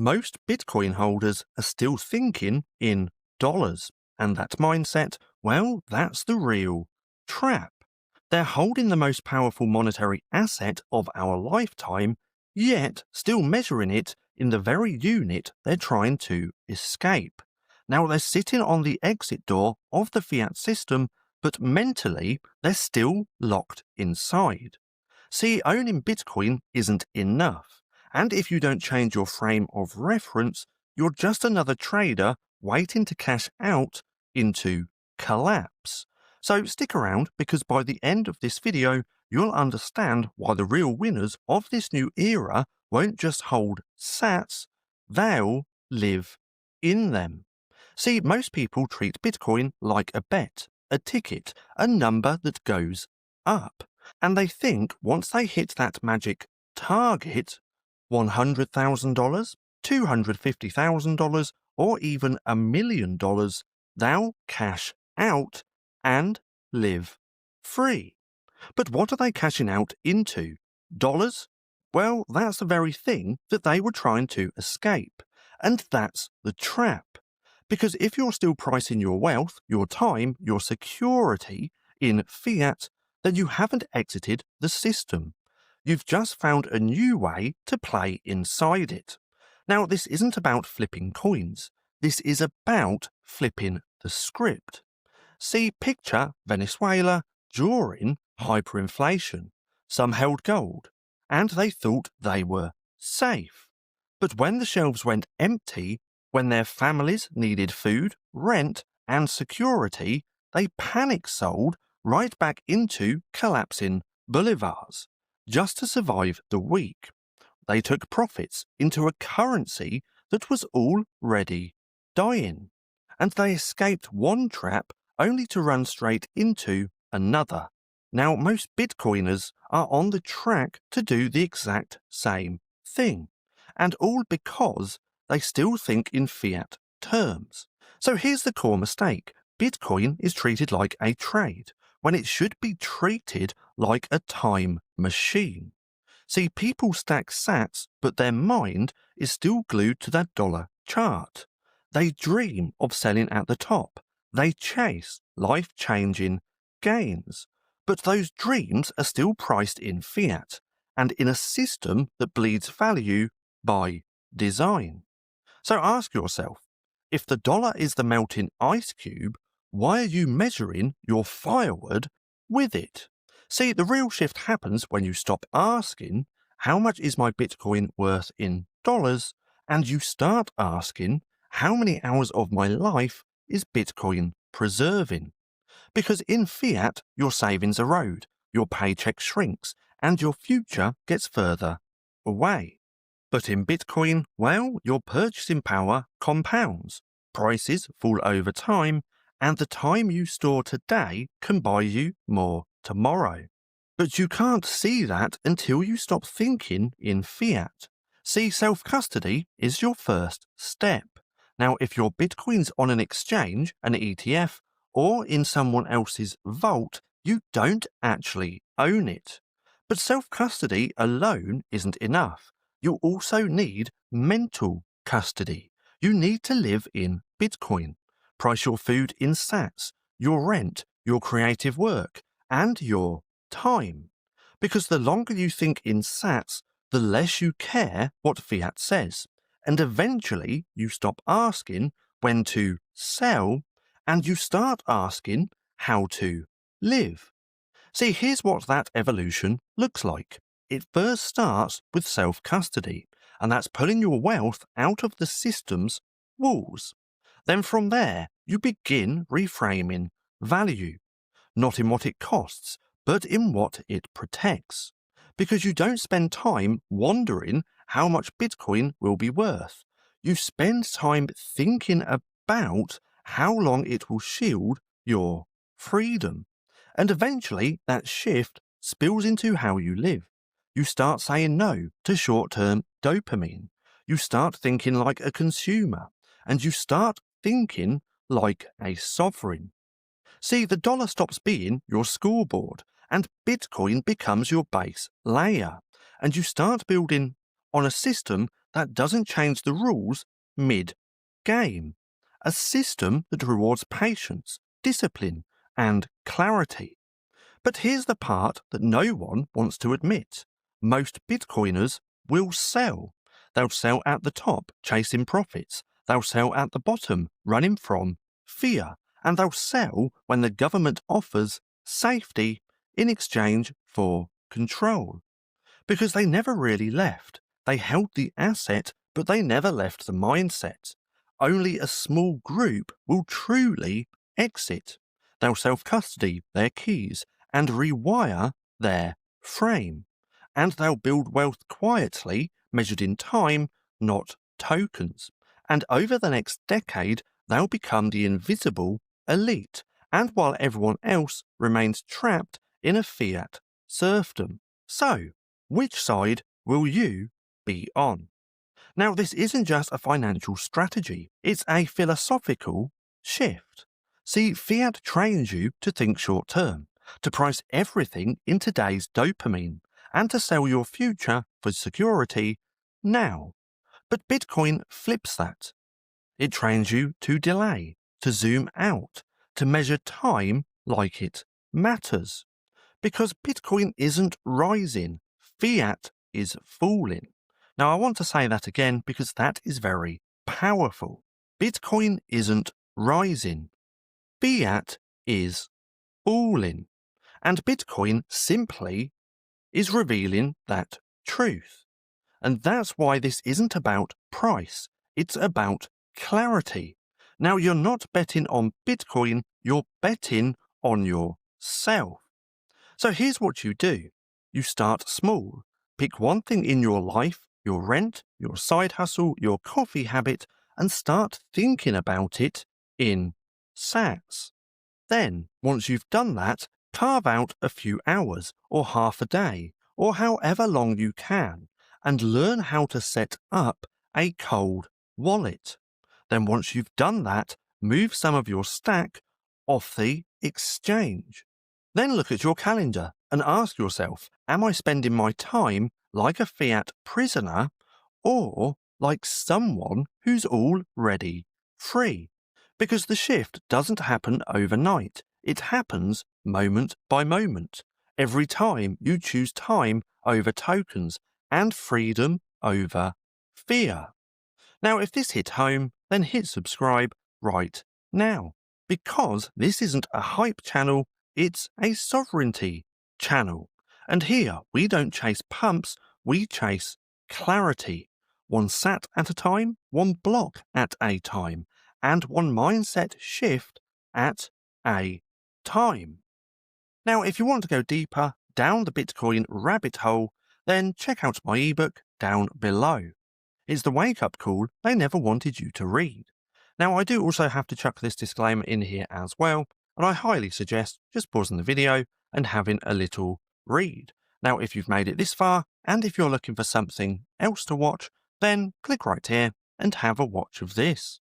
Most Bitcoin holders are still thinking in dollars, and that mindset, well, that's the real trap. They're holding the most powerful monetary asset of our lifetime, yet still measuring it in the very unit they're trying to escape. Now, they're sitting on the exit door of the fiat system, but mentally, they're still locked inside. See, owning Bitcoin isn't enough. And if you don't change your frame of reference, you're just another trader waiting to cash out into collapse. So stick around, because by the end of this video, you'll understand why the real winners of this new era won't just hold sats, they'll live in them. See, most people treat Bitcoin like a bet, a ticket, a number that goes up. And they think once they hit that magic target, $100,000, $250,000, or even $1 million, they'll cash out and live free. But what are they cashing out into? Dollars? Well, that's the very thing that they were trying to escape. And that's the trap. Because if you're still pricing your wealth, your time, your security in fiat, then you haven't exited the system. You've just found a new way to play inside it. Now, this isn't about flipping coins. This is about flipping the script. See, picture Venezuela during hyperinflation. Some held gold, and they thought they were safe. But when the shelves went empty, when their families needed food, rent, and security, they panic sold right back into collapsing bolivars, just to survive the week. They took profits into a currency that was already dying, and they escaped one trap only to run straight into another. Now, most Bitcoiners are on the track to do the exact same thing, and all because they still think in fiat terms. So here's the core mistake. Bitcoin is treated like a trade, when it should be treated like a time machine. See, people stack sats, but their mind is still glued to that dollar chart. They dream of selling at the top. They chase life-changing gains. But those dreams are still priced in fiat, and in a system that bleeds value by design. So ask yourself, if the dollar is the melting ice cube, why are you measuring your firewood with it? See, the real shift happens when you stop asking, how much is my Bitcoin worth in dollars? And you start asking, how many hours of my life is Bitcoin preserving? Because in fiat, your savings erode, your paycheck shrinks, and your future gets further away. But in Bitcoin, well, your purchasing power compounds, prices fall over time, and the time you store today can buy you more tomorrow. But you can't see that until you stop thinking in fiat. See, self-custody is your first step. Now, if your Bitcoin's on an exchange, an ETF, or in someone else's vault, you don't actually own it. But self-custody alone isn't enough. You also need mental custody. You need to live in Bitcoin. Price your food in sats, your rent, your creative work, and your time. Because the longer you think in sats, the less you care what fiat says. And eventually you stop asking when to sell, and you start asking how to live. See, here's what that evolution looks like. It first starts with self-custody, and that's pulling your wealth out of the system's walls. Then from there, you begin reframing value, not in what it costs, but in what it protects. Because you don't spend time wondering how much Bitcoin will be worth. You spend time thinking about how long it will shield your freedom. And eventually, that shift spills into how you live. You start saying no to short-term dopamine. You start thinking like a consumer, and you start thinking like a sovereign. See, the dollar stops being your scoreboard, and Bitcoin becomes your base layer, and you start building on a system that doesn't change the rules mid-game. A system that rewards patience, discipline, and clarity. But here's the part that no one wants to admit. Most Bitcoiners will sell. They'll sell at the top, chasing profits. They'll sell at the bottom, running from fear. And they'll sell when the government offers safety in exchange for control. Because they never really left. They held the asset, but they never left the mindset. Only a small group will truly exit. They'll self-custody their keys and rewire their frame. And they'll build wealth quietly, measured in time, not tokens. And over the next decade, they'll become the invisible elite, and while everyone else remains trapped in a fiat serfdom. So, which side will you be on? Now, this isn't just a financial strategy, it's a philosophical shift. See, fiat trains you to think short term, to price everything in today's dopamine, and to sell your future for security now. But Bitcoin flips that. It trains you to delay, to zoom out, to measure time like it matters. Because Bitcoin isn't rising, fiat is falling. Now, I want to say that again because that is very powerful. Bitcoin isn't rising. Fiat is falling. And Bitcoin simply is revealing that truth. And that's why this isn't about price. It's about clarity. Now, you're not betting on Bitcoin, you're betting on yourself. So here's what you do. You start small. Pick one thing in your life, your rent, your side hustle, your coffee habit, and start thinking about it in sats. Then, once you've done that, carve out a few hours or half a day or however long you can and learn how to set up a cold wallet. Then once you've done that, move some of your stack off the exchange. Then look at your calendar and ask yourself, am I spending my time like a fiat prisoner or like someone who's already free? Because the shift doesn't happen overnight. It happens moment by moment. Every time you choose time over tokens and freedom over fear. Now, if this hit home, then hit subscribe right now. Because this isn't a hype channel, it's a sovereignty channel. And here, we don't chase pumps, we chase clarity. One sat at a time, one block at a time, and one mindset shift at a time. Now, if you want to go deeper down the Bitcoin rabbit hole, then check out my ebook down below. It's the wake-up call they never wanted you to read. Now, I do also have to chuck this disclaimer in here as well, and I highly suggest just pausing the video and having a little read. Now, if you've made it this far, and if you're looking for something else to watch, then click right here and have a watch of this.